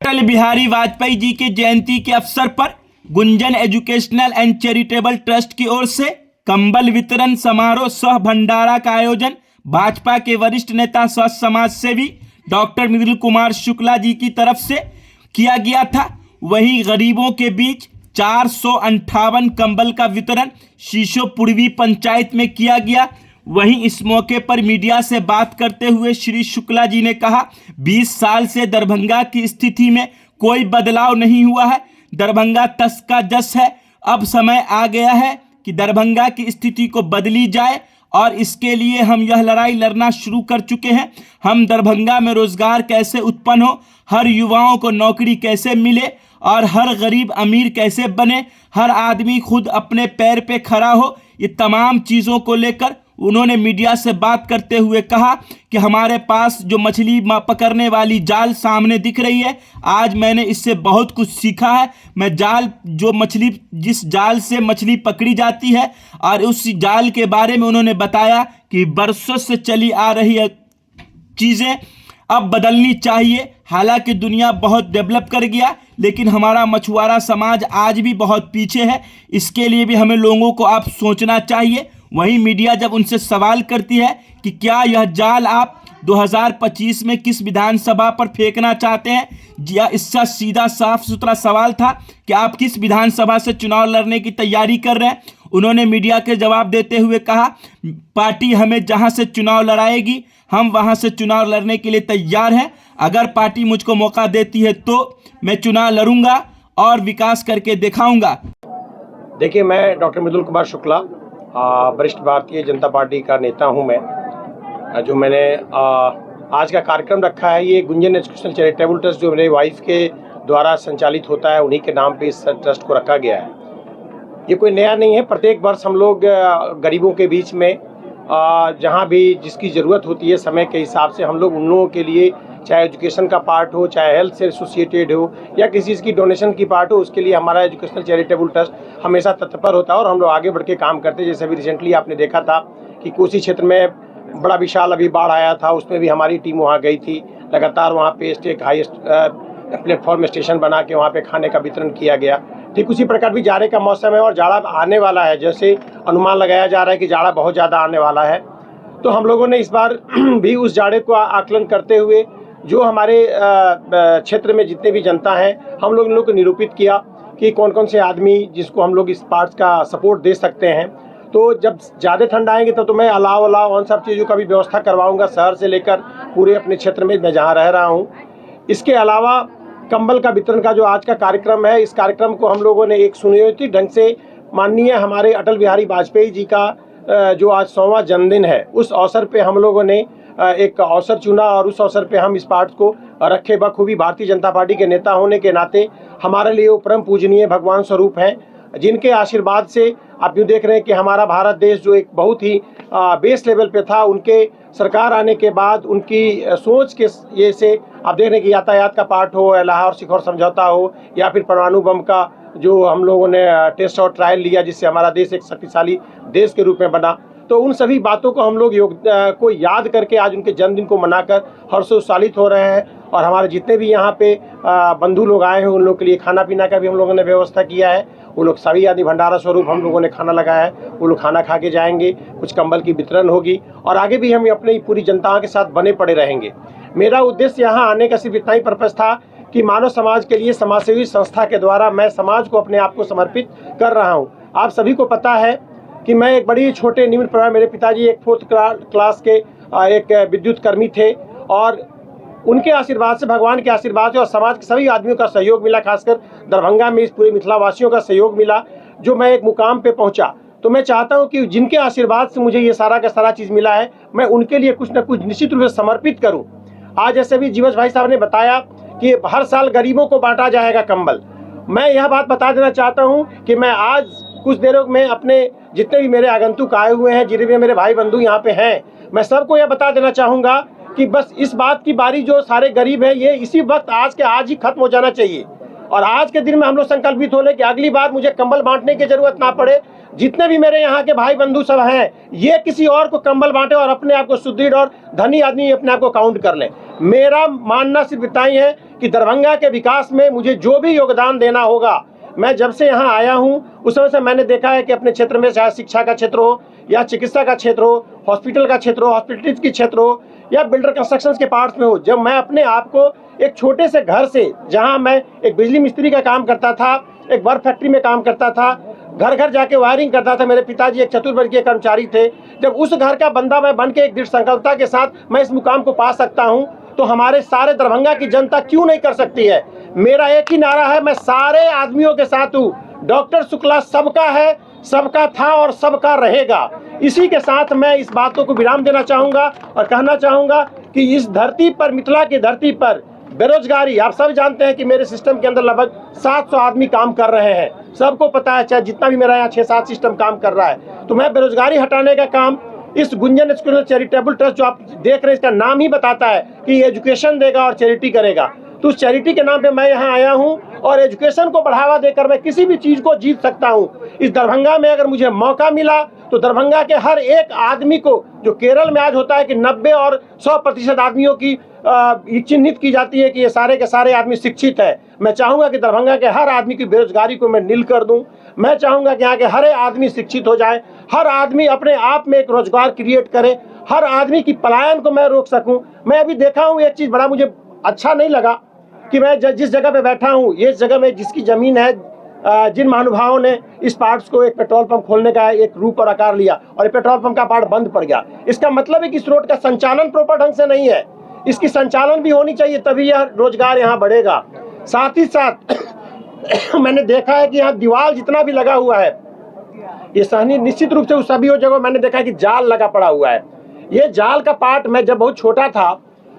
अटल बिहारी वाजपेयी जी की जयंती के अवसर पर Gunjan educational and charitable trust की ओर से कंबल वितरण समारोह सह भंडारा का आयोजन भाजपा के वरिष्ठ नेता सह समाज सेवी डॉक्टर मृदुल कुमार शुक्ला जी की तरफ से किया गया था। वहीं गरीबों के बीच 458 कंबल का वितरण शीशो पूर्वी पंचायत में किया गया। वहीं इस मौके पर मीडिया से बात करते हुए श्री शुक्ला जी ने कहा, 20 साल से दरभंगा की स्थिति में कोई बदलाव नहीं हुआ है। दरभंगा तस का जस है। अब समय आ गया है कि दरभंगा की स्थिति को बदली जाए और इसके लिए हम यह लड़ाई लड़ना शुरू कर चुके हैं। हम दरभंगा में रोजगार कैसे उत्पन्न हो, हर युवाओं को नौकरी कैसे मिले और हर गरीब अमीर कैसे बने, हर आदमी खुद अपने पैर पे खड़ा हो, ये तमाम चीज़ों को लेकर उन्होंने मीडिया से बात करते हुए कहा कि हमारे पास जो मछली पकड़ने वाली जाल सामने दिख रही है, आज मैंने इससे बहुत कुछ सीखा है। मैं जाल जो मछली जिस जाल से मछली पकड़ी जाती है और उस जाल के बारे में उन्होंने बताया कि बरसों से चली आ रही है चीज़ें अब बदलनी चाहिए। हालांकि दुनिया बहुत डेवलप कर गया, लेकिन हमारा मछुआरा समाज आज भी बहुत पीछे है। इसके लिए भी हमें लोगों को आप सोचना चाहिए। वहीं मीडिया जब उनसे सवाल करती है कि क्या यह जाल आप 2025 में किस विधानसभा पर फेंकना चाहते हैं, या इसका सीधा साफ सुथरा सवाल था कि आप किस विधानसभा से चुनाव लड़ने की तैयारी कर रहे हैं, उन्होंने मीडिया के जवाब देते हुए कहा, पार्टी हमें जहां से चुनाव लड़ाएगी हम वहां से चुनाव लड़ने के लिए तैयार हैं। अगर पार्टी मुझको मौका देती है तो मैं चुनाव लड़ूंगा और विकास करके दिखाऊंगा। देखिए, मैं डॉक्टर मृदुल कुमार शुक्ला, वरिष्ठ भारतीय जनता पार्टी का नेता हूं। जो मैंने आज का कार्यक्रम रखा है, ये गुंजन एजुकेशनल चैरिटेबल ट्रस्ट जो मेरे वाइफ के द्वारा संचालित होता है, उन्हीं के नाम पे इस ट्रस्ट को रखा गया है। ये कोई नया नहीं है। प्रत्येक वर्ष हम लोग गरीबों के बीच में जहाँ भी जिसकी ज़रूरत होती है समय के हिसाब से हम लोग उन लोगों के लिए, चाहे एजुकेशन का पार्ट हो, चाहे हेल्थ से एसोसिएटेड हो, या किसी चीज़ की डोनेशन की पार्ट हो, उसके लिए हमारा एजुकेशनल चैरिटेबल ट्रस्ट हमेशा तत्पर होता है और हम लोग आगे बढ़ के काम करते हैं। जैसे अभी रिसेंटली आपने देखा था कि कोसी क्षेत्र में बड़ा विशाल अभी बाढ़ आया था, उसमें भी हमारी टीम वहाँ गई थी। लगातार वहाँ पे एक हाई प्लेटफॉर्म स्टेशन बना के वहाँ पे खाने का वितरण किया गया। ठीक उसी प्रकार भी जाड़े का मौसम है और जाड़ा आने वाला है, जैसे अनुमान लगाया जा रहा है कि जाड़ा बहुत ज़्यादा आने वाला है। तो हम लोगों ने इस बार भी उस जाड़े को आकलन करते हुए जो हमारे क्षेत्र में जितने भी जनता हैं, हम लोग इन लोग को निरूपित किया कि कौन कौन से आदमी जिसको हम लोग इस पार्ट्स का सपोर्ट दे सकते हैं। तो जब ज़्यादा ठंड आएंगे तो मैं अलाव उन सब चीज़ों का भी व्यवस्था करवाऊँगा, शहर से लेकर पूरे अपने क्षेत्र में मैं जहाँ रह रहा हूँ। इसके अलावा कंबल का वितरण का जो आज का कार्यक्रम है, इस कार्यक्रम को हम लोगों ने एक सुनियोजित ढंग से माननीय हमारे अटल बिहारी वाजपेयी जी का जो आज 100वां जन्मदिन है, उस अवसर पे हम लोगों ने एक अवसर चुना और उस अवसर पे हम इस पार्ट को रखे। बखूबी भारतीय जनता पार्टी के नेता होने के नाते हमारे लिए वो परम पूजनीय भगवान स्वरूप हैं, जिनके आशीर्वाद से आप यूँ देख रहे हैं कि हमारा भारत देश जो एक बहुत ही बेस लेवल पे था, उनके सरकार आने के बाद उनकी सोच के ये से आप देख रहे हैं कि यातायात का पार्ट हो, लाहौर सिखोर समझौता हो, या फिर परमाणु बम का जो हम लोगों ने टेस्ट और ट्रायल लिया, जिससे हमारा देश एक शक्तिशाली देश के रूप में बना। तो उन सभी बातों को हम लोग को याद करके आज उनके जन्मदिन को मनाकर हर्षोल्लासित हो रहे हैं। और हमारे जितने भी यहाँ पे बंधु लोग आए हैं, उन लोग के लिए खाना पीना का भी हम लोगों ने व्यवस्था किया है। वो लोग सभी आदि भंडारा स्वरूप हम लोगों ने खाना लगाया है, वो लोग खाना खा के जाएंगे। कुछ कंबल की वितरण होगी और आगे भी हम अपनी पूरी जनता के साथ बने पड़े रहेंगे। मेरा उद्देश्य यहाँ आने का सिर्फ इतना ही पर्पस था कि मानव समाज के लिए समाजसेवी संस्था के द्वारा मैं समाज को अपने आप को समर्पित कर रहा हूँ। आप सभी को पता है कि मैं एक बड़ी छोटे निम्न परिवार, मेरे पिताजी एक 4th क्लास के एक विद्युत कर्मी थे और उनके आशीर्वाद से, भगवान के आशीर्वाद से और समाज के सभी आदमियों का सहयोग मिला, खासकर दरभंगा में इस पूरे मिथिलावासियों का सहयोग मिला, जो मैं एक मुकाम पे पहुंचा। तो मैं चाहता हूं कि जिनके आशीर्वाद से मुझे ये सारा का सारा चीज़ मिला है, मैं उनके लिए कुछ न कुछ निश्चित रूप से समर्पित करूं। आज जैसे भी जीवछ भाई साहब ने बताया कि हर साल गरीबों को बांटा जाएगा कंबल, मैं यह बात बता देना चाहता हूँ कि मैं आज कुछ देरों में अपने जितने भी मेरे आगंतुक आए हुए हैं, जितने भी मेरे भाई बंधु यहाँ पे हैं, मैं सबको यह बता देना चाहूँगा कि बस इस बात की बारी जो सारे गरीब हैं, ये इसी वक्त आज के आज ही खत्म हो जाना चाहिए। और आज के दिन में हम लोग संकल्पित हो लें कि अगली बार मुझे कंबल बांटने की जरूरत ना पड़े। जितने भी मेरे यहाँ के भाई बंधु सब हैं, ये किसी और को कंबल बांटे और अपने आप को सुदृढ़ और धनी आदमी अपने आप को काउंट कर ले। मेरा मानना सिर्फ इतना ही है कि दरभंगा के विकास में मुझे जो भी योगदान देना होगा, मैं जब से यहाँ आया हूँ उस समय से मैंने देखा है कि अपने क्षेत्र में चाहे शिक्षा का क्षेत्र हो या चिकित्सा का क्षेत्र हो, हॉस्पिटल का क्षेत्र हो, हॉस्पिटलिटीज की क्षेत्र हो या बिल्डर कंस्ट्रक्शंस के पार्ट्स में हो, जब मैं अपने आप को एक छोटे से घर से, जहाँ मैं एक बिजली मिस्त्री का काम करता था, एक वर्क फैक्ट्री में काम करता था, घर घर जाके वायरिंग करता था, मेरे पिताजी एक चतुर्वर्गीय कर्मचारी थे, जब उस घर का बंदा मैं बन के एक दृढ़ संकल्पता के साथ मैं इस मुकाम को पा सकता हूँ, तो हमारे सारे दरभंगा की जनता क्यों नहीं कर सकती है। मेरा एक ही नारा है, मैं सारे आदमियों के साथ हूँ। डॉक्टर शुक्ला सबका है, सबका था और सबका रहेगा। इसी के साथ मैं इस बातों को विराम देना चाहूँगा और कहना चाहूँगा कि इस धरती पर, मिथिला की धरती पर बेरोजगारी, आप सब जानते हैं कि मेरे सिस्टम के अंदर लगभग 700 आदमी काम कर रहे हैं, सबको पता है, चाहे जितना भी मेरा यहाँ 6-7 सिस्टम काम कर रहा है। तो मैं बेरोजगारी हटाने का काम इस गुंजन एजुकेशनल चैरिटेबल ट्रस्ट, जो आप देख रहे हैं, इसका नाम ही बताता है कि एजुकेशन देगा और चैरिटी करेगा, तो उस चैरिटी के नाम पे मैं यहाँ आया हूँ और एजुकेशन को बढ़ावा देकर मैं किसी भी चीज़ को जीत सकता हूँ। इस दरभंगा में अगर मुझे मौका मिला तो दरभंगा के हर एक आदमी को, जो केरल में आज होता है कि 90 और 100% आदमियों की चिन्हित की जाती है कि ये सारे के सारे आदमी शिक्षित है, मैं चाहूँगा कि दरभंगा के हर आदमी की बेरोजगारी को मैं नील कर दूँ। मैं चाहूँगा कि यहाँ के हर आदमी शिक्षित हो जाए, हर आदमी अपने आप में एक रोजगार क्रिएट करे, हर आदमी की पलायन को मैं रोक सकूँ। मैं अभी देखा हूँ एक चीज़ बड़ा मुझे अच्छा नहीं लगा कि मैं जिस जगह पे बैठा हूँ, ये जगह में जिसकी ज़मीन है, जिन महानुभावों ने इस पार्ट्स को एक पेट्रोल पंप खोलने का एक रूप और आकार लिया और ये पेट्रोल पंप का पार्ट बंद पड़ गया, इसका मतलब है कि इस रोड का संचालन प्रॉपर ढंग से नहीं है। इसकी संचालन भी होनी चाहिए, तभी यह रोजगार यहाँ बढ़ेगा। साथ ही साथ मैंने देखा है कि यहाँ दीवार जितना भी लगा हुआ है, ये सहनी निश्चित रूप से उस सभी जगह मैंने देखा है कि जाल लगा पड़ा हुआ है। ये जाल का पार्ट, मैं जब बहुत छोटा था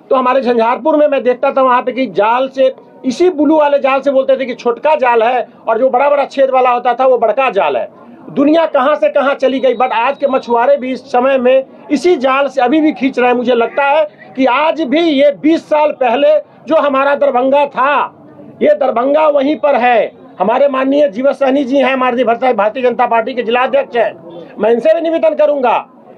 तो हमारे झंझारपुर में मैं देखता था वहाँ पे कि जाल से, इसी ब्लू वाले जाल से बोलते थे कि छोटका जाल है और जो बड़ा बड़ा छेद वाला होता था वो बड़का जाल है। दुनिया कहाँ से कहाँ चली गई, बट आज के मछुआरे भी इस समय में इसी जाल से अभी भी खींच रहे हैं। मुझे लगता है कि आज भी ये 20 साल पहले जो हमारा दरभंगा था, ये दरभंगा वहीं पर है। हमारे माननीय जीवन सहनी जी हैं, हमारे भारतीय जनता पार्टी के जिलाध्यक्ष हैं। मैं इनसे भी निवेदन करूंगा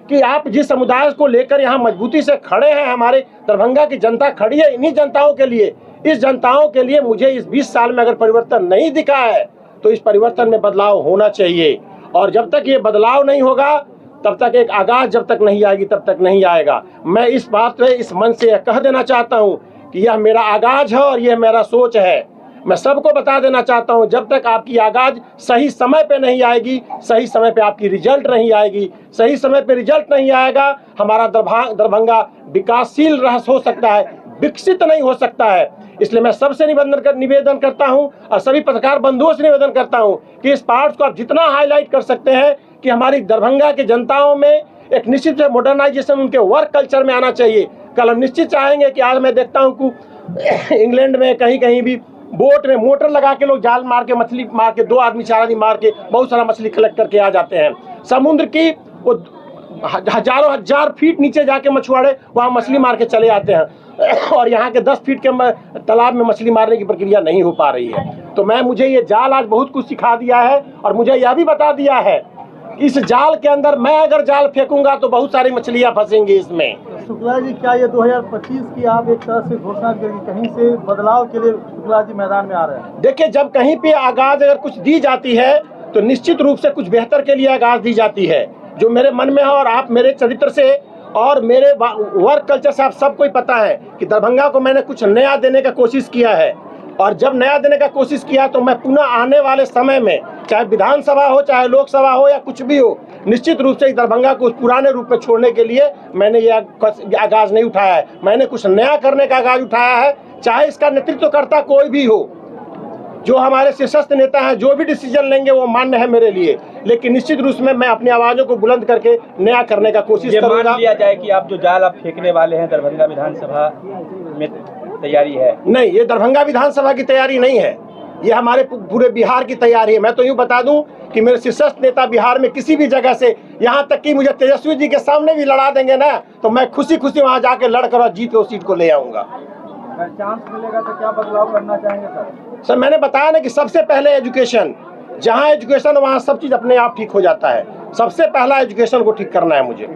कि आप जिस समुदाय को लेकर यहाँ मजबूती से खड़े हैं, हमारे दरभंगा की जनता खड़ी है इन्हीं जनताओं के लिए। इस जनताओं के लिए मुझे इस 20 साल में अगर परिवर्तन नहीं दिखा है तो इस परिवर्तन में बदलाव होना चाहिए, और जब तक ये बदलाव नहीं होगा तब तक एक आगाज जब तक नहीं आएगी तब तक नहीं आएगा। मैं इस बात पे इस मन से कह देना चाहता हूँ कि यह मेरा आगाज है और यह मेरा सोच है। मैं सबको बता देना चाहता हूँ, जब तक आपकी आगाज सही समय पे नहीं आएगी, सही समय पे आपकी रिजल्ट नहीं आएगी, सही समय पे रिजल्ट नहीं आएगा, हमारा दरभंगा विकासशील हो सकता है, विकसित नहीं हो सकता है। इसलिए मैं सबसे निवेदन करता हूं और सभी पत्रकार बंधुओं से निवेदन करता हूं कि इस पार्ट को आप जितना हाईलाइट कर सकते हैं कि हमारी दरभंगा के जनताओं में एक निश्चित मॉडर्नाइजेशन उनके वर्क कल्चर में आना चाहिए। कल हम निश्चित चाहेंगे कि आज मैं देखता हूं कि इंग्लैंड में कहीं भी बोट में मोटर लगा के लोग जाल मार के, मछली मार के, 2 आदमी 4 आदमी मार के बहुत सारा मछली कलेक्ट करके आ जाते हैं। समुद्र की वो हजारों हजार फीट नीचे जाके मछुआरे वहाँ मछली मार के चले आते हैं और यहाँ के 10 फीट के तालाब में मछली मारने की प्रक्रिया नहीं हो पा रही है। तो मुझे ये जाल आज बहुत कुछ सिखा दिया है और मुझे यह भी बता दिया है कि इस जाल के अंदर मैं अगर जाल फेंकूंगा तो बहुत सारी मछलियाँ फंसेंगी इसमें। शुक्ला जी, क्या ये 2025 की आप एक तरह से घोषणा करेंगे, कहीं से बदलाव के लिए शुक्ला जी मैदान में आ रहे हैं? देखिए, जब कहीं पे आगाज अगर कुछ दी जाती है तो निश्चित रूप से कुछ बेहतर के लिए आगाज दी जाती है, जो मेरे मन में है। और आप मेरे चरित्र से और मेरे वर्क कल्चर से आप सबको ही पता है कि दरभंगा को मैंने कुछ नया देने का कोशिश किया है, और जब नया देने का कोशिश किया तो मैं पुनः आने वाले समय में, चाहे विधानसभा हो, चाहे लोकसभा हो या कुछ भी हो, निश्चित रूप से दरभंगा को उस पुराने रूप में छोड़ने के लिए मैंने ये आगाज नहीं उठाया है। मैंने कुछ नया करने का आगाज उठाया है, चाहे इसका नेतृत्व करता कोई भी हो, जो हमारे शीर्षस्थ नेता हैं, जो भी डिसीजन लेंगे वो मान्य है मेरे लिए, लेकिन निश्चित रूप में मैं अपनी आवाज़ों को बुलंद करके नया करने का कोशिश करूंगा। मान लिया जाए कि आप जो जाल आप फेंकने वाले हैं, दरभंगा विधानसभा में तैयारी है? नहीं, ये दरभंगा विधानसभा की तैयारी नहीं है, ये हमारे पूरे बिहार की तैयारी है। मैं तो यूँ बता दूं कि मेरे शीर्षस्थ नेता बिहार में किसी भी जगह से, यहाँ तक कि मुझे तेजस्वी जी के सामने भी लड़ा देंगे ना, तो मैं खुशी खुशी वहाँ जाके लड़कर और जीत के उस सीट को ले आऊँगा। अगर चांस मिलेगा तो क्या बदलाव करना चाहेंगे सर? सर, मैंने बताया ना कि सबसे पहले एजुकेशन, जहाँ एजुकेशन वहाँ सब चीज़ अपने आप ठीक हो जाता है। सबसे पहला एजुकेशन को ठीक करना है मुझे।